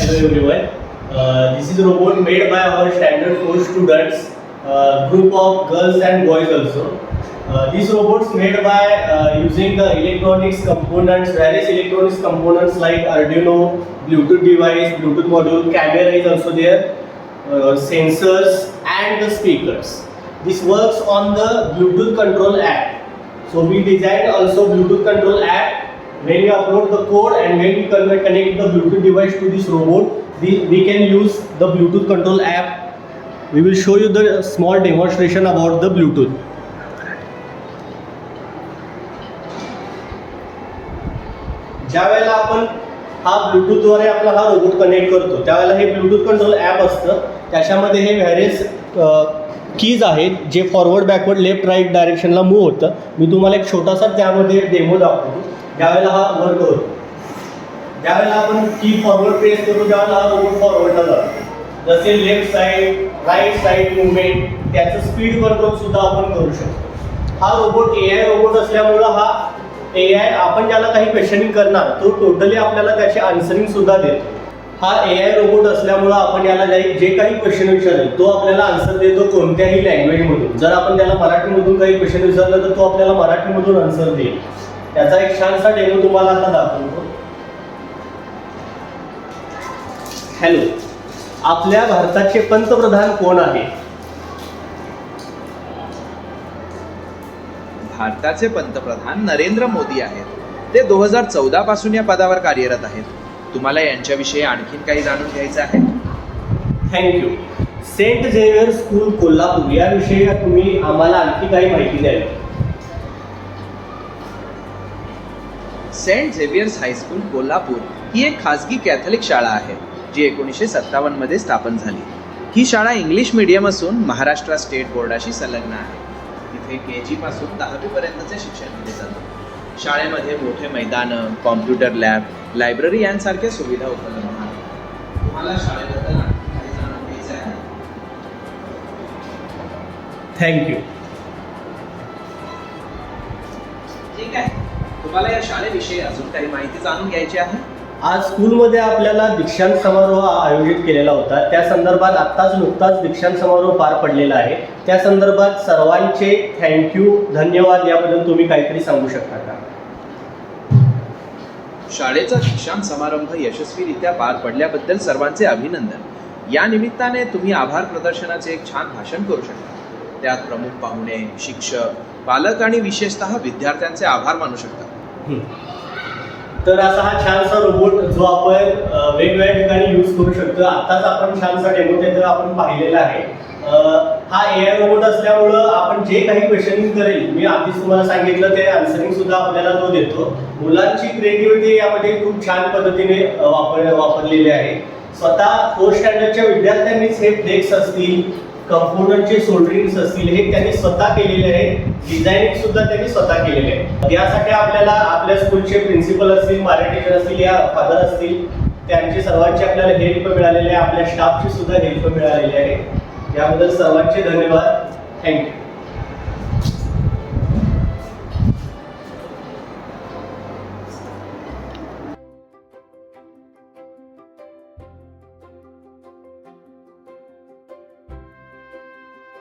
Hello everyone. This is a robot made by our standard 4 students, group of girls and boys also. These robots made by using the electronics components, various electronics components like Arduino, Bluetooth device, Bluetooth module, camera is also there, sensors and the speakers. This works on the Bluetooth control app. So we designed also Bluetooth control app. When we upload the code and when we connect the Bluetooth device to this robot, we can use the Bluetooth control app. We will show you the small demonstration about the Bluetooth. ज्या वेळेला आपण हा Bluetooth द्वारे आपला हा robot connect करतो त्यावेळेला हे ब्लूटूथ कंट्रोल ॲप असतं. त्याच्यामध्ये हे व्हॅरियस कीज आहेत जे फॉरवर्ड बॅकवर्ड लेफ्ट राईट डायरेक्शनला मूव्ह होतं. मी तुम्हाला एक छोटासा त्यामध्ये डेमो दाखवतो. ज्यावेळेला हा वर्क होतो ज्यावेळेला आपण की फॉरवर्ड प्रेस करू त्यावेळेला हा रोबोट फॉरवर्डला जातो. जसे left side right side movement त्याचं स्पीड कंट्रोल सुद्धा आपण करू शकतो. हा रोबोट AI रोबोट असल्यामुळं हा AI आपण ज्याला काही क्वेश्चनिंग करणार तो टोटली आपल्याला त्याचे आन्सरिंग सुद्धा देतो. हा AI रोबोट असल्यामुळं आपण याला जे काही क्वेश्चन विचारेल तो आपल्याला आन्सर देतो कोणत्याही लँग्वेजमधून. जर आपण त्याला मराठीमधून काही क्वेश्चन विचारलं तर तो आपल्याला मराठीमधून आन्सर देईल. त्याचा एक छानसा डेमो तुम्हाला आता दाखवतो. हॅलो, आपल्या भारताचे पंतप्रधान कोण आहे? भारताचे पंतप्रधान नरेंद्र मोदी आहेत. ते 2014 पासून या पदावर कार्यरत आहेत. तुम्हाला यांच्याविषयी आणखीन काही जाणून घ्यायचं आहे? Thank you. Saint Xavier school Kolhapur याविषयी तुम्ही आम्हाला आणखी काही माहिती द्यावी. सेंट झेवियर्स हायस्कूल कोल्हापूर ही एक खाजगी कॅथलिक शाळा आहे जी 1957 मध्ये स्थापन झाली. ही शाळा इंग्लिश मीडियम असून महाराष्ट्र स्टेट बोर्डाशी संलग्न आहे. इथे KG पासून 10वी पर्यंतचे शिक्षण दिले जाते. शाळेमध्ये मोठे मैदानं, कॉम्प्युटर लॅब, लायब्ररी यांसारख्या सुविधा उपलब्ध आहेत. तुम्हाला शाळेबद्दल आणखी काही जाणून घ्यायचं आहे? थँक्यू. ठीक आहे. तुम्हाला या शाळेविषयी अजून काही माहिती जाणून घ्यायची आहे? आज स्कूलमध्ये आपल्याला दीक्षांत समारोह आयोजित केलेला होता. त्या संदर्भात नुकताच दीक्षांत समारोह पार पडलेला आहे. त्या संदर्भात सर्वांचे थँक्यू, धन्यवाद. याबद्दल तुम्ही काहीतरी सांगू शकता का? शाळेचा दीक्षांत समारंभ यशस्वीरित्या पार पडल्याबद्दल सर्वांचे अभिनंदन. या निमित्ताने तुम्ही आभार प्रदर्शनाचे एक छान भाषण करू शकता. त्यात प्रमुख पाहुणे, शिक्षक, पालक आणि विशेषतः विद्यार्थ्यांचे आभार मानू शकता. तर असा हा छानसा रोबोट जो आपण वेगवेगळ्या ठिकाणी यूज करू शकतो. आत्ताच आपण छानसा डेमो त्याचं आपण पाहिलेला आहे. हा AI रोबोट असल्यामुळं आपण जे काही क्वेश्चनिंग करेल मी आधीच तुम्हाला सांगितलं ते आन्सरिंग सुद्धा आपल्याला तो देतो. मुलांची क्रिएटिव्हिटी यामध्ये खूप छान पद्धतीने वापरलेली आहे. स्वतः 4th स्टँडर्डच्या विद्यार्थ्यांनीच हे फ्लेक्स असतील, कंपोनंटचे सोल्डरिंग्स असतील हे त्यांनी स्वतः केलेले आहे. डिझायनिंग सुद्धा त्यांनी स्वतः केलेले आहे. यासाठी आपल्याला आपल्या स्कूलचे प्रिन्सिपल असतील, मराठी टीचर असतील या फादर असतील त्यांची सर्वांची आपल्याला हेल्प मिळालेली आहे. आपल्या स्टाफची सुद्धा हेल्प मिळालेली आहे. याबद्दल सर्वांचे धन्यवाद. थँक्यू.